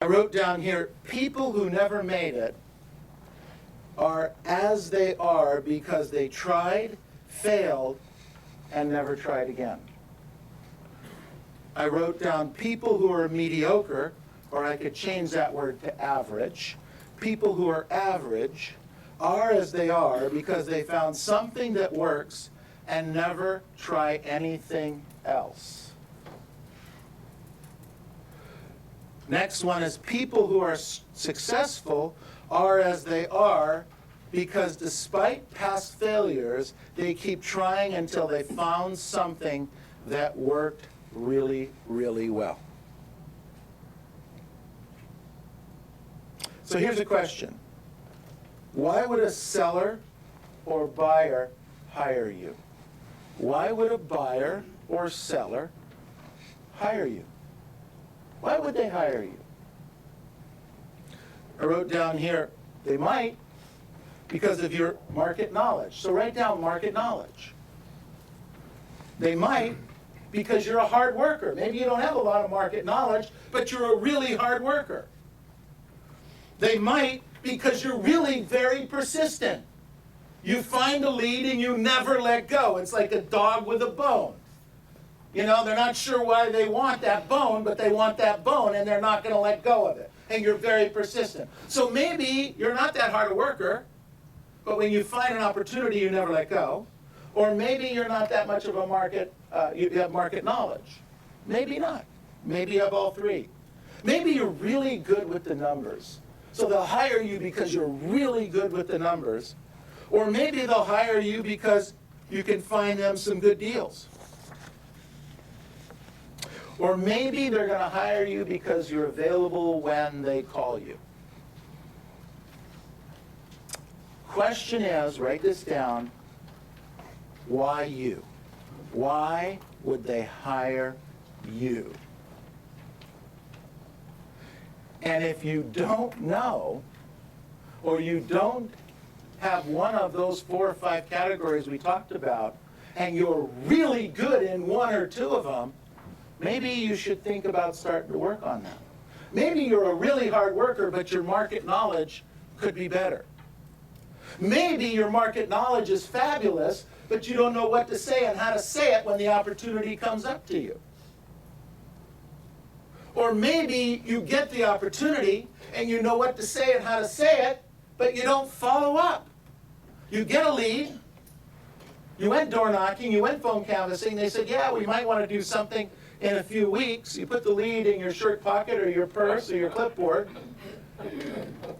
I wrote down here, people who never made it are as they are because they tried, failed, and never tried again. I wrote down people who are mediocre, or I could change that word to average. People who are average are as they are because they found something that works and never try anything else. Next one is people who are successful are as they are because despite past failures, they keep trying until they found something that worked really, really well. So here's a question. Why would a seller or buyer hire you? Why would a buyer or seller hire you? Why would they hire you? I wrote down here, they might because of your market knowledge. So write down market knowledge. They might because you're a hard worker. Maybe you don't have a lot of market knowledge, but you're a really hard worker. They might because you're really very persistent. You find a lead and you never let go. It's like a dog with a bone. You know, they're not sure why they want that bone, but they want that bone and they're not going to let go of it. And you're very persistent. So maybe you're not that hard a worker, but when you find an opportunity, you never let go. Or maybe you're not that much of a market, you have market knowledge. Maybe not. Maybe you have all three. Maybe you're really good with the numbers. So they'll hire you because you're really good with the numbers. Or maybe they'll hire you because you can find them some good deals. Or maybe they're going to hire you because you're available when they call you. Question is, write this down, why you? Why would they hire you? And if you don't know, or you don't have one of those 4 or 5 categories we talked about, and you're really good in 1 or 2 of them, maybe you should think about starting to work on that. Maybe you're a really hard worker, but your market knowledge could be better. Maybe your market knowledge is fabulous, but you don't know what to say and how to say it when the opportunity comes up to you. Or maybe you get the opportunity and you know what to say and how to say it, but you don't follow up. You get a lead, you went door knocking, you went phone canvassing, they said, yeah, we might want to do something in a few weeks. You put the lead in your shirt pocket or your purse or your clipboard,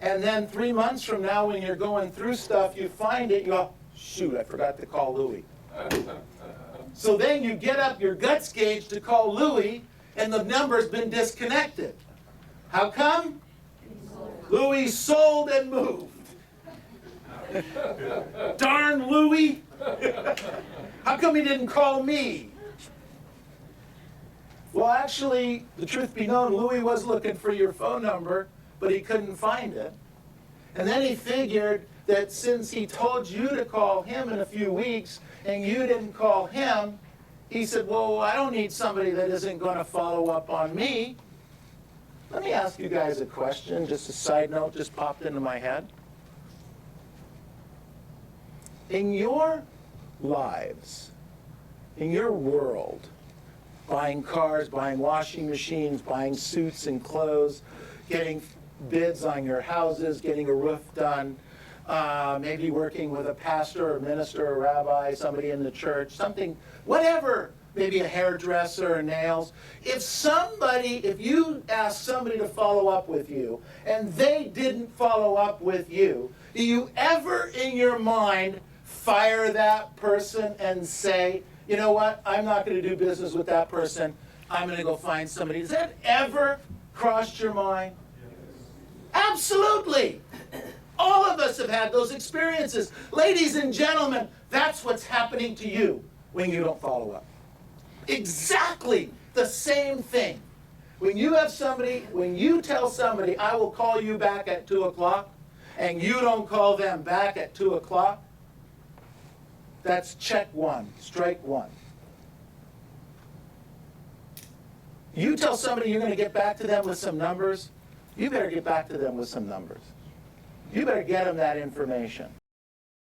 and then 3 months from now when you're going through stuff, you find it, you go, shoot, I forgot to call Louie. So then you get up your guts gauge to call Louie, and the number's been disconnected. How come? Louie sold and moved. Darn Louie. How come he didn't call me? Well, actually, the truth be known, Louie was looking for your phone number, but he couldn't find it. And then he figured that since he told you to call him in a few weeks and you didn't call him, he said, well, I don't need somebody that isn't going to follow up on me. Let me ask you guys a question, just a side note just popped into my head. In your lives, in your world, buying cars, buying washing machines, buying suits and clothes, getting bids on your houses, getting a roof done, maybe working with a pastor or minister or rabbi, somebody in the church, something, whatever, maybe a hairdresser or nails. If you ask somebody to follow up with you and they didn't follow up with you, do you ever in your mind fire that person and say, you know what, I'm not going to do business with that person, I'm going to go find somebody? Has that ever crossed your mind? Absolutely. All of us have had those experiences. Ladies and gentlemen, that's what's happening to you when you don't follow up. Exactly the same thing. When you tell somebody, I will call you back at 2 o'clock, and you don't call them back at 2 o'clock, that's check 1, strike 1. You tell somebody you're going to get back to them with some numbers, You better get back to them with some numbers. You better get them that information.